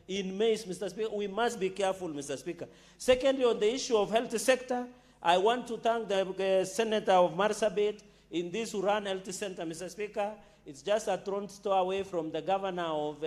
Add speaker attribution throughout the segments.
Speaker 1: in maize, Mr. Speaker. We must be careful, Mr. Speaker. Secondly, on the issue of health sector, I want to thank the Senator of Marsabit in this Uran Health Center, Mr. Speaker. It's just a thrown store away from the governor of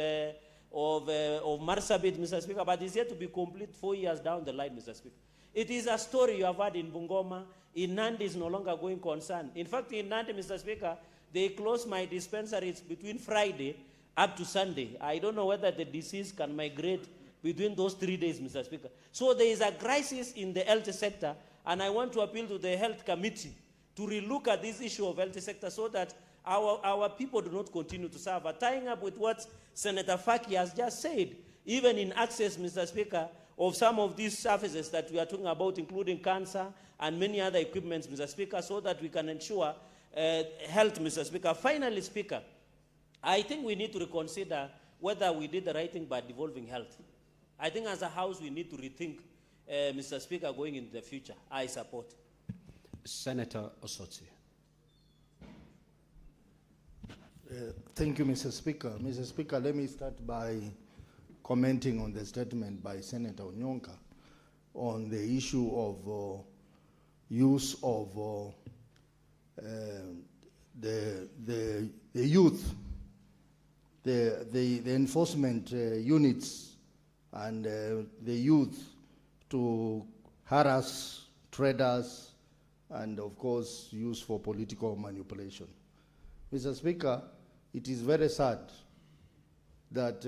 Speaker 1: Marsabit, Mr. Speaker, but it's yet to be complete 4 years down the line, Mr. Speaker. It is a story you have had in Bungoma. In Nandi is no longer going concern. In fact, in Nandi, Mr. Speaker, they close my dispensaries between Friday up to Sunday. I don't know whether the disease can migrate between those 3 days, Mr. Speaker. So there is a crisis in the health sector, and I want to appeal to the health committee to relook at this issue of health sector so that our people do not continue to suffer. Tying up with what Senator Faki has just said, even in access, Mr. Speaker, of some of these services that we are talking about, including cancer and many other equipments, Mr. Speaker, so that we can ensure health, Mr. Speaker. Finally, Speaker, I think we need to reconsider whether we did the right thing by devolving health. I think as a House we need to rethink, Mr. Speaker, going into the future. I support.
Speaker 2: Senator Osotsi.
Speaker 3: Thank you, Mr. Speaker. Mr. Speaker, let me start by commenting on the statement by Senator Onyonka on the issue of use of the youth, the enforcement units and the youth to harass traders and, of course, use for political manipulation. Mr. Speaker, it is very sad that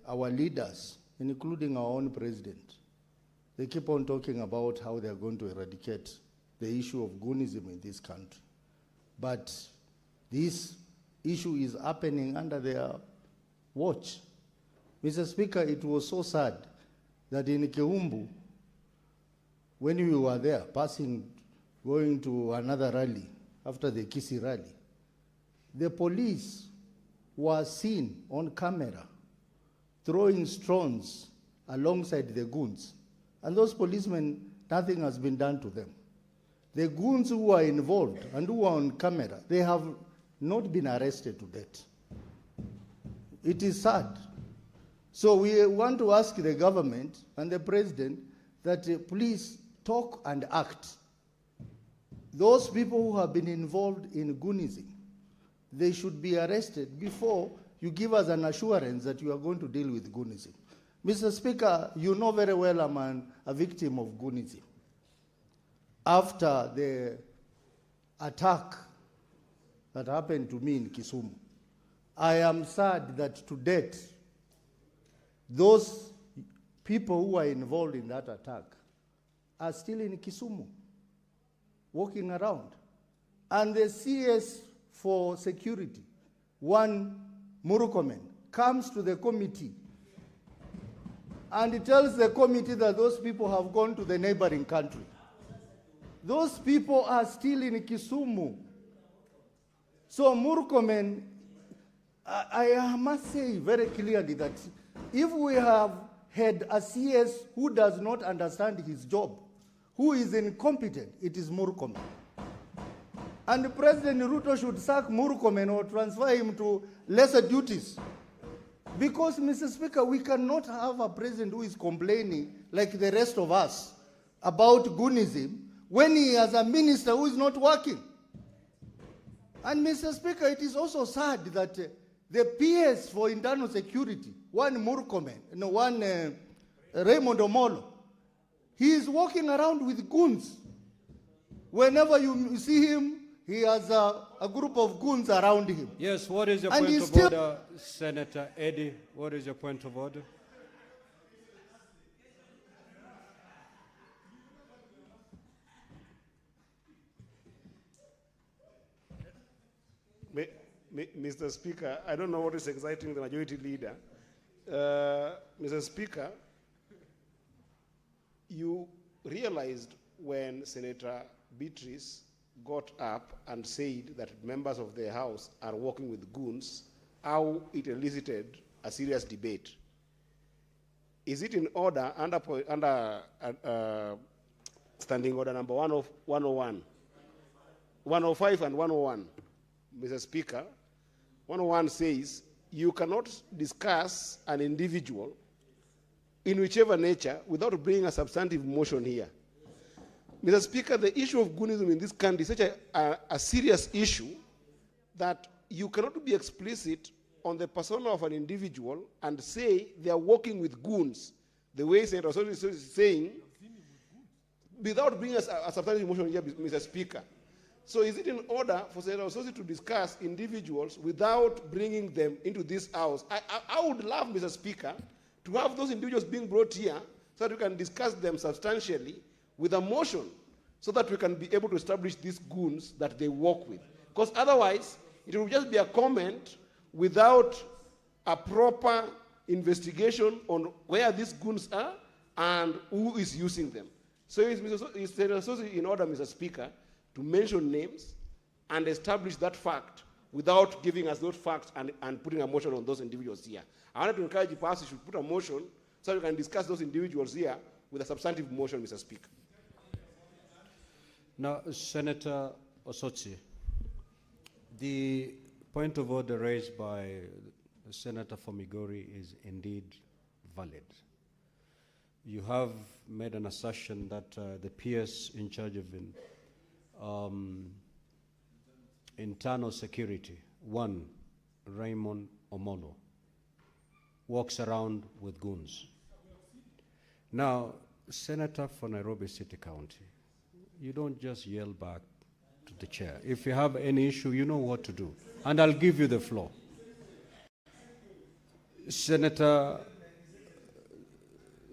Speaker 3: our leaders, including our own president, they keep on talking about how they are going to eradicate the issue of goonism in this country. But this issue is happening under their watch. Mr. Speaker, it was so sad that in Keumbu, when we were there, going to another rally, after the Kisi rally, the police was seen on camera throwing stones alongside the goons. And those policemen, nothing has been done to them. The goons who are involved and who are on camera, they have not been arrested to date. It is sad. So we want to ask the government and the president that please talk and act. Those people who have been involved in goonism, they should be arrested before you give us an assurance that you are going to deal with goonism. Mr. Speaker, you know very well I'm a victim of goonism. After the attack that happened to me in Kisumu, I am sad that to date, those people who are involved in that attack are still in Kisumu, walking around. And the CS for security, one Murukomen, comes to the committee and he tells the committee that those people have gone to the neighboring country. Those people are still in Kisumu. So Murukomen, I must say very clearly that if we have had a CS who does not understand his job, who is incompetent, it is Murukomen. And President Ruto should sack Murukomen or transfer him to lesser duties. Because, Mr. Speaker, we cannot have a president who is complaining like the rest of us about goonism when he has a minister who is not working. And, Mr. Speaker, it is also sad that the PS for internal security, one Murukomen, one Raymond Omolo, he is walking around with goons. Whenever you see him, he has a group of goons around him.
Speaker 2: Yes, what is your point of order, Senator Eddie? What is your point of order?
Speaker 4: Mr. Speaker, I don't know what is exciting the majority leader. Mr. Speaker, you realized when Senator Beatrice got up and said that members of the House are working with goons, how it elicited a serious debate. Is it in order under standing order number 101, 105 and 101, Mr. Speaker? 101 says you cannot discuss an individual in whichever nature without bringing a substantive motion here. Mr. Speaker, the issue of goonism in this country is such a serious issue that you cannot be explicit on the persona of an individual and say they are working with goons, the way Senator Ososi is saying, without bringing a substantive motion here, Mr. Speaker. So is it in order for Senator Ososi to discuss individuals without bringing them into this house? I would love, Mr. Speaker, to have those individuals being brought here so that we can discuss them substantially with a motion so that we can be able to establish these goons that they work with. Because otherwise, it will just be a comment without a proper investigation on where these goons are and who is using them. So is Senator Ososi in order, Mr. Speaker, to mention names and establish that fact without giving us those facts and putting a motion on those individuals here. I wanted to encourage the party should put a motion so we can discuss those individuals here with a substantive motion, Mr. Speaker.
Speaker 2: Now, Senator Ososi, the point of order raised by Senator Fomigori is indeed valid. You have made an assertion that the PS in charge of internal security, one, Raymond Omolo, walks around with goons. Now, Senator for Nairobi City County, you don't just yell back to the chair. If you have any issue, you know what to do. And I'll give you the floor. Senator,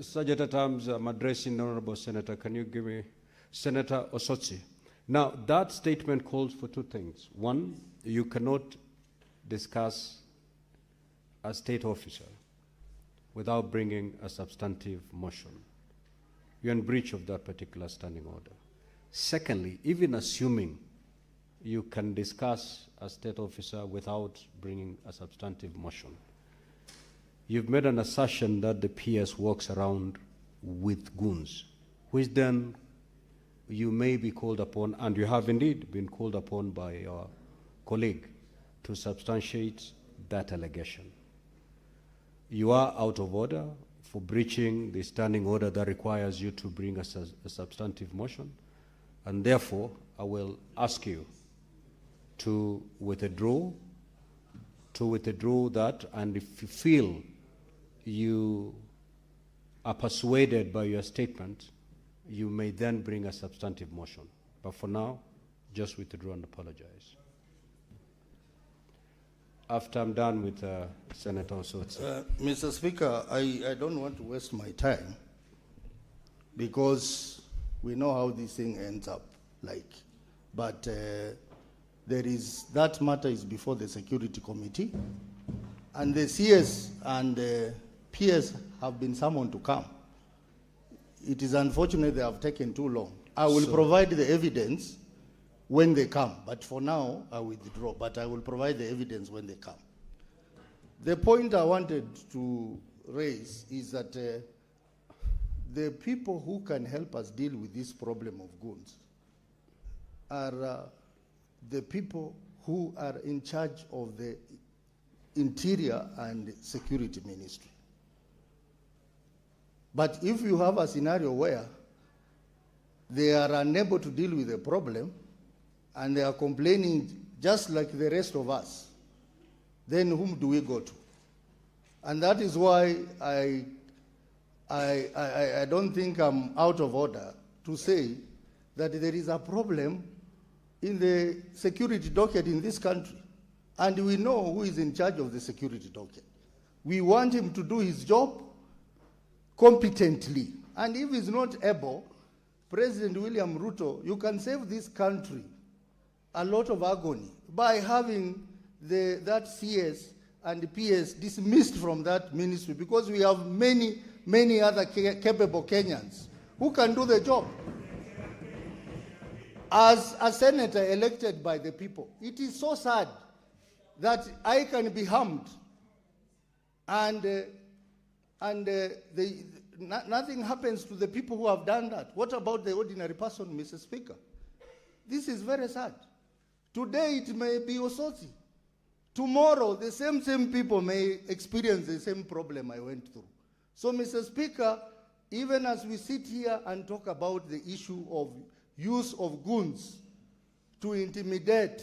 Speaker 2: Sergeant at Arms, I'm addressing the Honorable Senator. Can you give me Senator Ososi? Now, that statement calls for two things. One, you cannot discuss a state officer without bringing a substantive motion. You're in breach of that particular standing order. Secondly, even assuming you can discuss a state officer without bringing a substantive motion, you've made an assertion that the PS walks around with goons, which then you may be called upon, and you have indeed been called upon by your colleague to substantiate that allegation. You are out of order for breaching the standing order that requires you to bring a substantive motion, and therefore I will ask you to withdraw that, and if you feel you are persuaded by your statement, you may then bring a substantive motion. But for now, just withdraw and apologize. After I'm done with Senator Ososi.
Speaker 3: Mr. Speaker, I don't want to waste my time because we know how this thing ends up like. But that matter is before the Security Committee, and the CS and the PS have been summoned to come. It is unfortunate they have taken too long. I will provide the evidence when they come, but for now I withdraw, but I will provide the evidence when they come. The point I wanted to raise is that the people who can help us deal with this problem of goons are the people who are in charge of the Interior and Security Ministry. But if you have a scenario where they are unable to deal with the problem and they are complaining just like the rest of us, then whom do we go to? And that is why I don't think I'm out of order to say that there is a problem in the security docket in this country. And we know who is in charge of the security docket. We want him to do his job competently. And if he's not able, President William Ruto, you can save this country a lot of agony by having that CS and the PS dismissed from that ministry, because we have many, many other capable Kenyans who can do the job. As a senator elected by the people, it is so sad that I can be harmed and nothing happens to the people who have done that. What about the ordinary person, Mr. Speaker? This is very sad. Today it may be Ososi. Tomorrow the same people may experience the same problem I went through. So, Mr. Speaker, even as we sit here and talk about the issue of use of goons to intimidate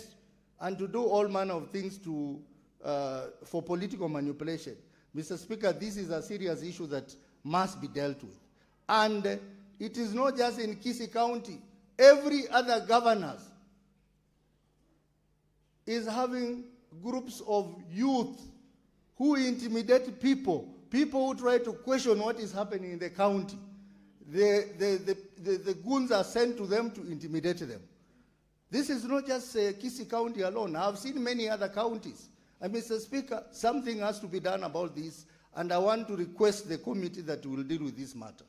Speaker 3: and to do all manner of things for political manipulation, Mr. Speaker, this is a serious issue that must be dealt with. And it is not just in Kisii County. Every other governor is having groups of youth who intimidate people who try to question what is happening in the county. The goons are sent to them to intimidate them. This is not just Kisii County alone. I've seen many other counties. And Mr. Speaker, something has to be done about this, and I want to request the committee that will deal with this matter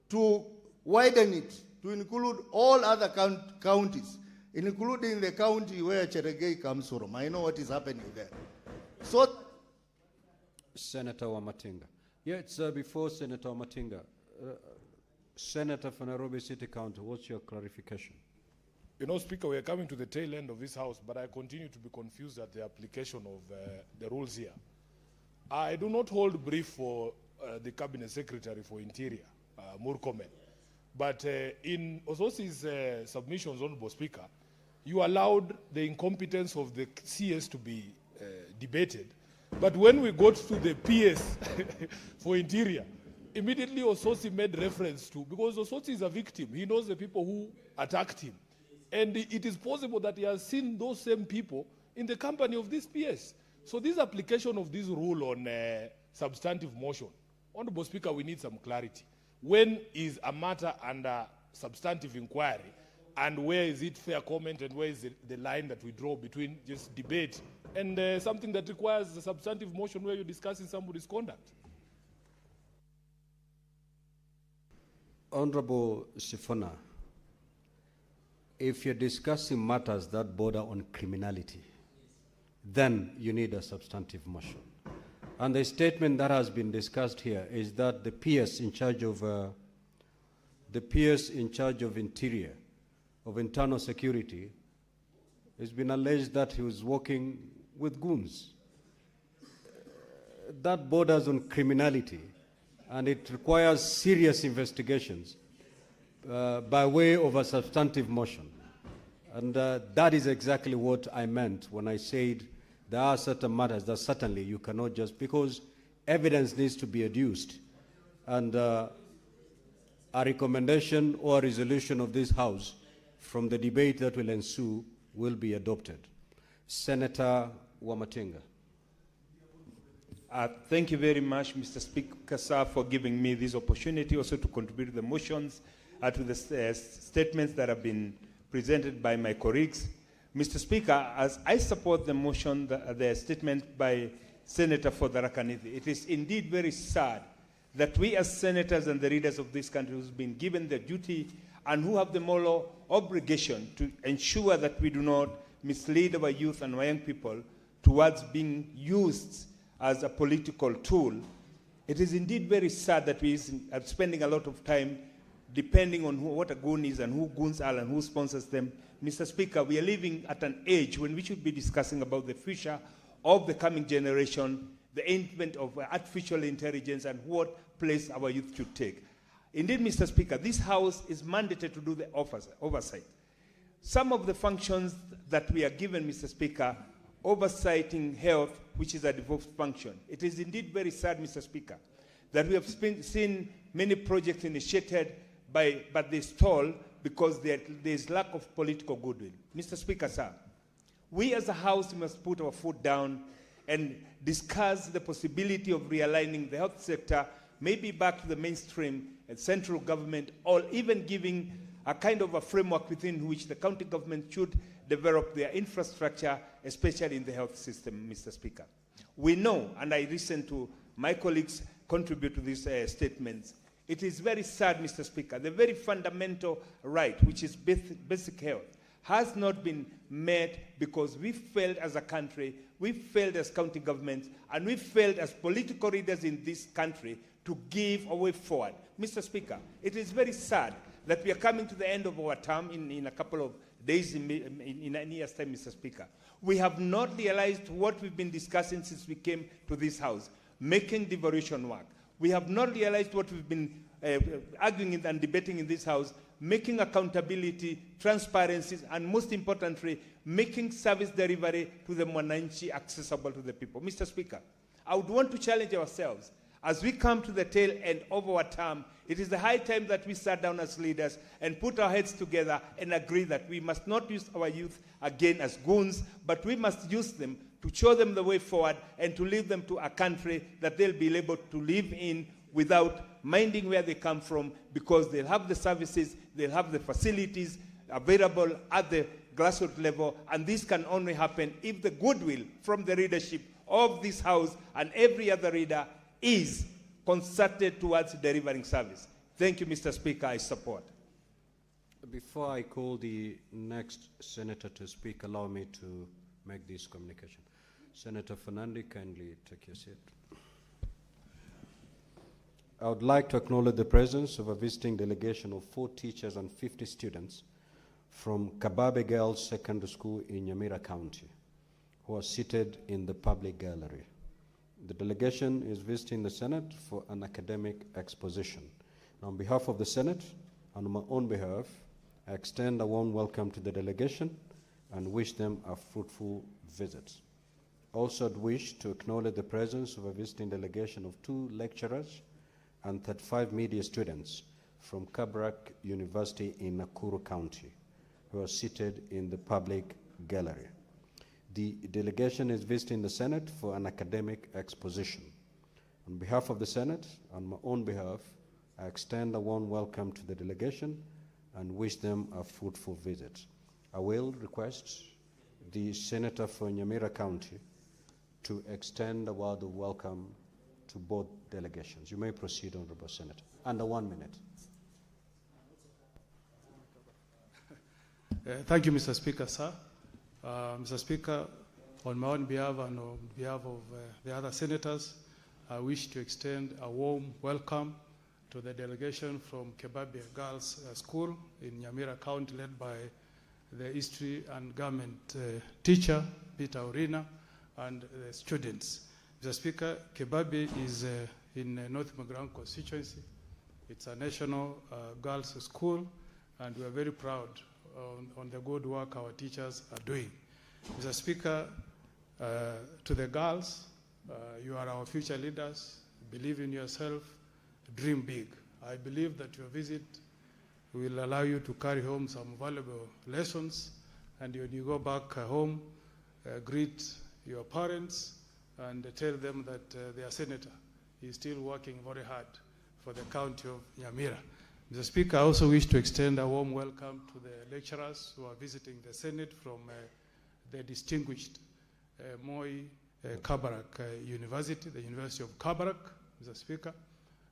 Speaker 3: to widen it, to include all other counties, including the county where Cherargei comes from. I know what is happening there. So,
Speaker 2: Senator Wamatinga. Yeah, it's before Senator Wamatinga. Senator from Nairobi City Council, what's your clarification?
Speaker 5: You know, Speaker, we are coming to the tail end of this House, but I continue to be confused at the application of the rules here. I do not hold brief for the Cabinet Secretary for Interior, Murkomen. But in Ososi's submissions, Honorable Speaker, you allowed the incompetence of the CS to be debated. But when we got to the PS for Interior, immediately Ososi made reference to, because Ososi is a victim. He knows the people who attacked him. And it is possible that he has seen those same people in the company of this PS. So this application of this rule on substantive motion, Honorable Speaker, we need some clarity. When is a matter under substantive inquiry, and where is it fair comment, and where is the line that we draw between just debate and something that requires a substantive motion where you're discussing somebody's conduct?
Speaker 2: Honorable Sifuna, if you're discussing matters that border on criminality, then you need a substantive motion. And the statement that has been discussed here is that the PS in charge of Interior, of Internal Security, has been alleged that he was working with goons. That borders on criminality, and it requires serious investigations by way of a substantive motion. And that is exactly what I meant when I said there are certain matters that certainly you cannot just, because evidence needs to be adduced. And a recommendation or a resolution of this House from the debate that will ensue will be adopted. Senator Wamatinga.
Speaker 6: Thank you very much, Mr. Speaker, sir, for giving me this opportunity also to contribute to the motions, to the statements that have been presented by my colleagues. Mr. Speaker, as I support the motion, the statement by Senator for the Tharaka-Nithi, it is indeed very sad that we as senators and the leaders of this country who've been given the duty and who have the moral obligation to ensure that we do not mislead our youth and our young people towards being used as a political tool. It is indeed very sad that we are spending a lot of time depending on what a goon is and who goons are and who sponsors them. Mr. Speaker, we are living at an age when we should be discussing about the future of the coming generation, the implement of artificial intelligence, and what place our youth should take. Indeed, Mr. Speaker, this House is mandated to do the oversight. Some of the functions that we are given, Mr. Speaker, oversighting health, which is a devolved function. It is indeed very sad, Mr. Speaker, that we have seen many projects initiated but they stall because there is lack of political goodwill. Mr. Speaker, sir, we as a House must put our foot down and discuss the possibility of realigning the health sector, maybe back to the mainstream and central government, or even giving a kind of a framework within which the county government should develop their infrastructure, especially in the health system, Mr. Speaker. We know, and I listen to my colleagues contribute to these statements, it is very sad, Mr. Speaker, the very fundamental right, which is basic health, has not been met because we failed as a country, we failed as county governments, and we failed as political leaders in this country to give a way forward. Mr. Speaker, it is very sad that we are coming to the end of our term in a couple of days, in a year's time, Mr. Speaker. We have not realized what we've been discussing since we came to this House, making devolution work. We have not realized what we've been arguing and debating in this House, making accountability, transparency, and most importantly, making service delivery to the Mwananchi accessible to the people. Mr. Speaker, I would want to challenge ourselves. As we come to the tail end of our term, it is the high time that we sat down as leaders and put our heads together and agree that we must not use our youth again as goons, but we must use them to show them the way forward and to lead them to a country that they'll be able to live in without minding where they come from, because they'll have the services, they'll have the facilities available at the grassroots level, and this can only happen if the goodwill from the leadership of this House and every other leader is concerted towards delivering service. Thank you, Mr. Speaker. I support.
Speaker 2: Before I call the next senator to speak, allow me to make this communication. Senator Fernandi, kindly take your seat. I would like to acknowledge the presence of a visiting delegation of 4 teachers and 50 students from Kababe Girls Secondary School in Nyamira County, who are seated in the public gallery. The delegation is visiting the Senate for an academic exposition. On behalf of the Senate and on my own behalf, I extend a warm welcome to the delegation and wish them a fruitful visit. Also, I'd wish to acknowledge the presence of a visiting delegation of 2 lecturers and 35 media students from Kabarak University in Nakuru County, who are seated in the public gallery. The delegation is visiting the Senate for an academic exposition. On behalf of the Senate and my own behalf, I extend a warm welcome to the delegation and wish them a fruitful visit. I will request the Senator for Nyamira County to extend a word of welcome to both delegations. You may proceed, Honorable Senator. Under 1 minute.
Speaker 7: Thank you, Mr. Speaker, sir. Mr. Speaker, on my own behalf and on behalf of the other senators, I wish to extend a warm welcome to the delegation from Kebabe Girls School in Nyamira County, led by the history and government teacher, Peter Orina, and the students. Mr. Speaker, Kebabe is in North Mugirango constituency. It's a national girls' school, and we are very proud on the good work our teachers are doing. Mr. Speaker, to the girls, you are our future leaders. Believe in yourself, dream big. I believe that your visit will allow you to carry home some valuable lessons, and when you go back home, greet your parents and tell them that their senator is still working very hard for the county of Nyamira. Mr. Speaker, I also wish to extend a warm welcome to the lecturers who are visiting the Senate from the distinguished Moi Kabarak University, the University of Kabarak, Mr. Speaker.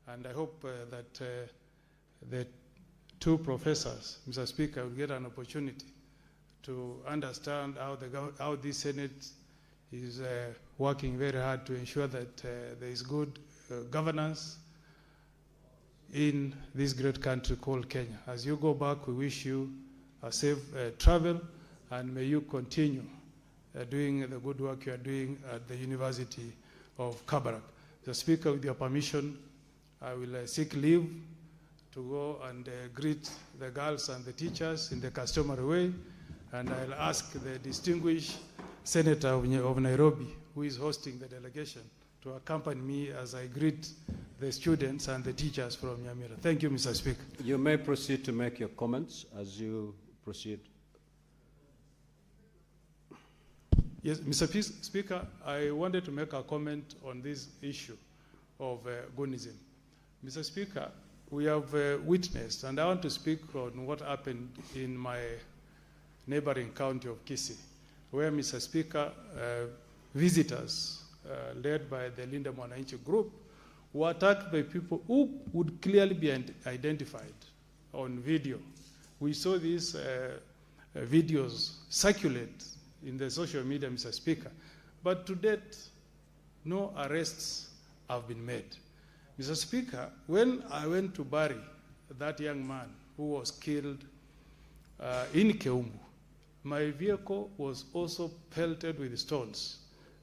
Speaker 7: And I hope that the 2 professors, Mr. Speaker, will get an opportunity to understand how this Senate is working very hard to ensure that there is good governance in this great country called Kenya. As you go back, we wish you a safe travel, and may you continue doing the good work you are doing at the University of Kabarak. Mr. Speaker, with your permission, I will seek leave to go and greet the girls and the teachers in the customary way, and I'll ask the distinguished Senator of Nairobi, who is hosting the delegation, to accompany me as I greet the students and the teachers from Nyamira. Thank you, Mr. Speaker.
Speaker 2: You may proceed to make your comments as you proceed.
Speaker 7: Yes, Mr. Speaker, I wanted to make a comment on this issue of goonism. Mr. Speaker, we have witnessed, and I want to speak on what happened in my neighboring county of Kisii, where, Mr. Speaker, visitors led by the Linda Mwananchi group were attacked by people who would clearly be identified on video. We saw these videos circulate in the social media, Mr. Speaker, but to date, no arrests have been made. Mr. Speaker, when I went to bury that young man who was killed in Keumbu, my vehicle was also pelted with stones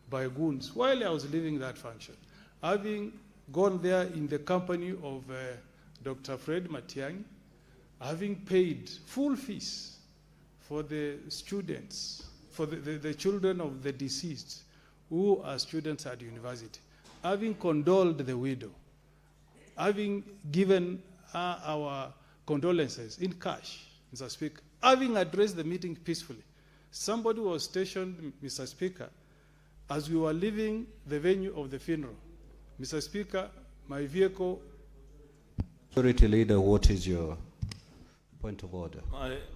Speaker 7: by goons while I was leaving that function. Having gone there in the company of Dr. Fred Matiang'i, having paid full fees for the students, for the children of the deceased who are students at university, having condoled the widow, having given our condolences in cash, Mr. Speaker, having addressed the meeting peacefully. Somebody was stationed, Mr. Speaker, as we were leaving the venue of the funeral. Mr. Speaker, my vehicle...
Speaker 2: Majority Leader, what is your point of order?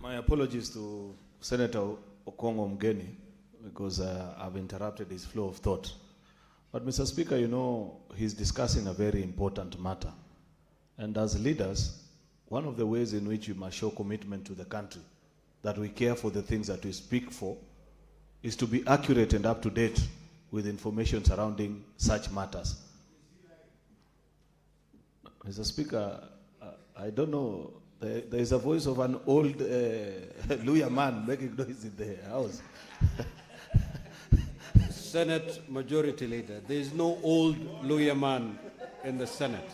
Speaker 8: My apologies to Senator Okongo Mgeni, because I've interrupted his flow of thought. But Mr. Speaker, you know, he's discussing a very important matter. And as leaders, one of the ways in which we must show commitment to the country, that we care for the things that we speak for, is to be accurate and up to date with information surrounding such matters. Mr. Speaker, I don't know, there is a voice of an old lawyer man making noise in the house.
Speaker 2: Senate Majority Leader, there is no old lawyer man in the Senate.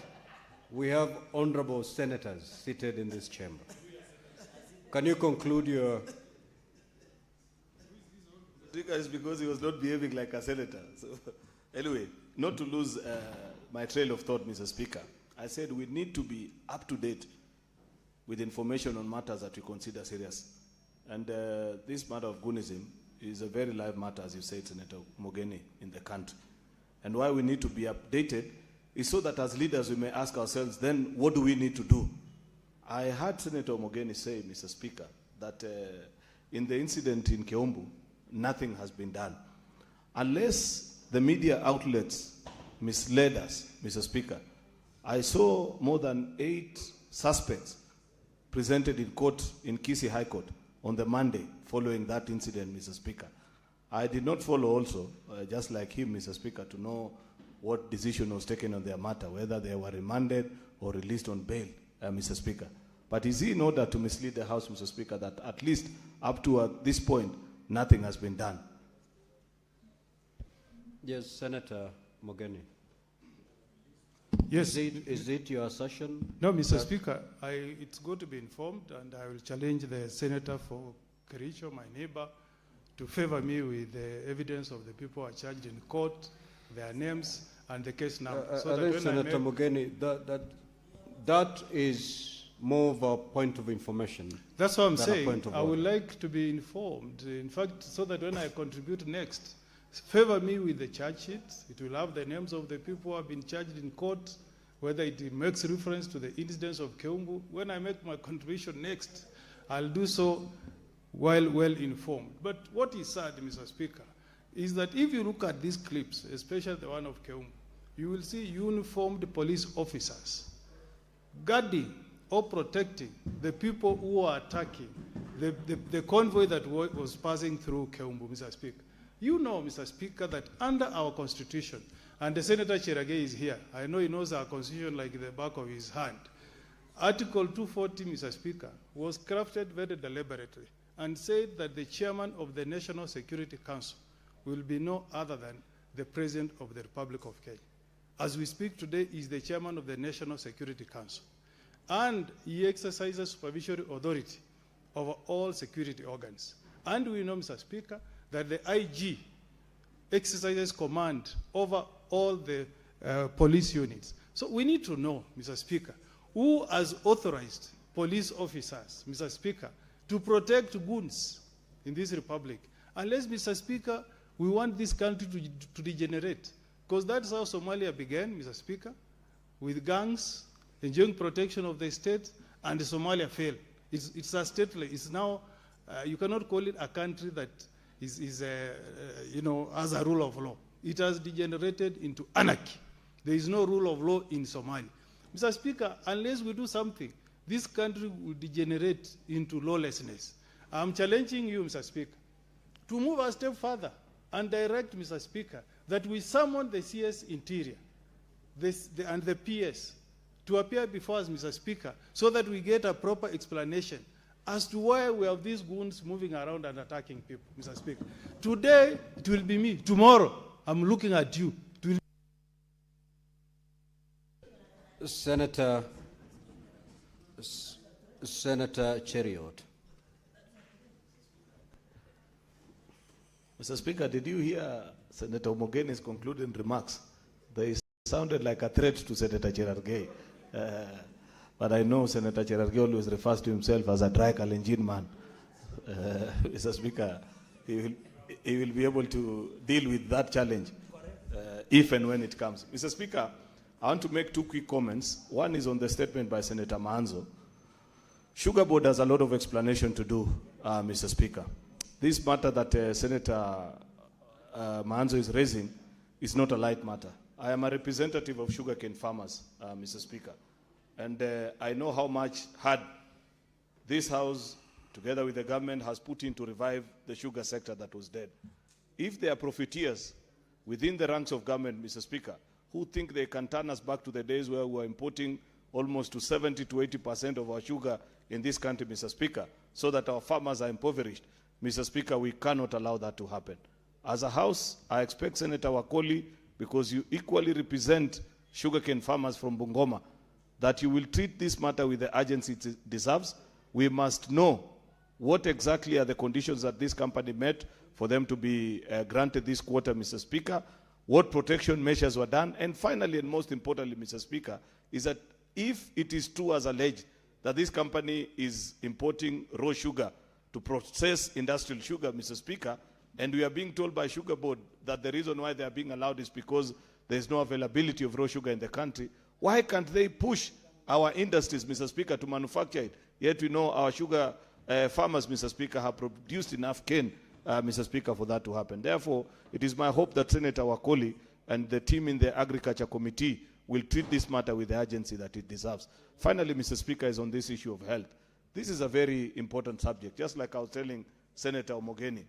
Speaker 2: We have honorable senators seated in this chamber. Can you conclude your...
Speaker 8: It's because he was not behaving like a senator. So, anyway, not to lose my trail of thought, Mr. Speaker, I said we need to be up to date with information on matters that we consider serious. And this matter of Gunism is a very live matter, as you said, Senator Mogeni, in the country. And why we need to be updated is so that as leaders we may ask ourselves, then what do we need to do? I heard Senator Mogeni say, Mr. Speaker, that in the incident in Keombu, nothing has been done. Unless the media outlets misled us, Mr. Speaker, I saw more than 8 suspects presented in court in Kisii High Court on the Monday following that incident, Mr. Speaker. I did not follow also, just like him, Mr. Speaker, to know what decision was taken on their matter, whether they were remanded or released on bail, Mr. Speaker. But is it in order to mislead the House, Mr. Speaker, that at least up to this point, nothing has been done?
Speaker 2: Yes, Senator Mogeni.
Speaker 7: Yes.
Speaker 2: Is it your assertion?
Speaker 7: No, Mr. Speaker, it's good to be informed, and I will challenge the Senator for Kericho, my neighbor, to favor me with the evidence of the people who are charged in court, their names, and the case number.
Speaker 2: I think, Senator Mogeni, that is more of a point of information.
Speaker 7: That's what I'm saying. I would like to be informed, in fact, so that when I contribute next, favor me with the charge sheet. It will have the names of the people who have been charged in court, whether it makes reference to the incidents of Keombu. When I make my contribution next, I'll do so while well informed. But what is sad, Mr. Speaker, is that if you look at these clips, especially the one of Keombu, you will see uniformed police officers guarding or protecting the people who are attacking the convoy that was passing through Keombu, Mr. Speaker. You know, Mr. Speaker, that under our Constitution, and the Senator Cherargei is here, I know he knows our Constitution like the back of his hand. Article 240, Mr. Speaker, was crafted very deliberately and said that the chairman of the National Security Council will be no other than the President of the Republic of Kenya. As we speak today, he is the chairman of the National Security Council. And he exercises supervisory authority over all security organs. And we know, Mr. Speaker, that the IG exercises command over all the police units. So we need to know, Mr. Speaker, who has authorized police officers, Mr. Speaker, to protect goons in this republic. Unless, Mr. Speaker, we want this country to degenerate. Because that's how Somalia began, Mr. Speaker, with gangs enjoying protection of the state, and Somalia failed. It's a stateless. It's now, you cannot call it a country that is has a rule of law. It has degenerated into anarchy. There is no rule of law in Somalia. Mr. Speaker, unless we do something, this country will degenerate into lawlessness. I'm challenging you, Mr. Speaker, to move a step further and direct, Mr. Speaker, that we summon the CS Interior and the PS to appear before us, Mr. Speaker, so that we get a proper explanation as to why we have these goons moving around and attacking people, Mr. Speaker. Today, it will be me. Tomorrow, I'm looking at you.
Speaker 2: Senator Cheriot.
Speaker 8: Mr. Speaker, did you hear Senator Omogeni's concluding remarks? They sounded like a threat to Senator Cherargei. But I know Senator Cherargei always refers to himself as a dry Kalenjin man. Mr. Speaker, he will be able to deal with that challenge if and when it comes. Mr. Speaker, I want to make two quick comments. One is on the statement by Senator Manzo. Sugar Board has a lot of explanation to do, Mr. Speaker. This matter that Senator Manzo is raising is not a light matter. I am a representative of sugarcane farmers, Mr. Speaker. And I know how much hard this House, together with the government, has put in to revive the sugar sector that was dead. If there are profiteers within the ranks of government, Mr. Speaker, who think they can turn us back to the days where we were importing almost to 70 to 80% of our sugar in this country, Mr. Speaker, so that our farmers are impoverished, Mr. Speaker, we cannot allow that to happen. As a House, I expect Senator Wakoli, because you equally represent sugarcane farmers from Bungoma, that you will treat this matter with the urgency it deserves. We must know what exactly are the conditions that this company met for them to be granted this quota, Mr. Speaker, what protection measures were done, and finally, and most importantly, Mr. Speaker, is that if it is true as alleged that this company is importing raw sugar to process industrial sugar, Mr. Speaker, and we are being told by Sugar Board that the reason why they are being allowed is because there is no availability of raw sugar in the country, why can't they push our industries, Mr. Speaker, to manufacture it? Yet we know our sugar farmers, Mr. Speaker, have produced enough cane, Mr. Speaker, for that to happen. Therefore, it is my hope that Senator Wakoli and the team in the Agriculture Committee will treat this matter with the urgency that it deserves. Finally, Mr. Speaker, is on this issue of health. This is a very important subject. Just like I was telling Senator Omogeni,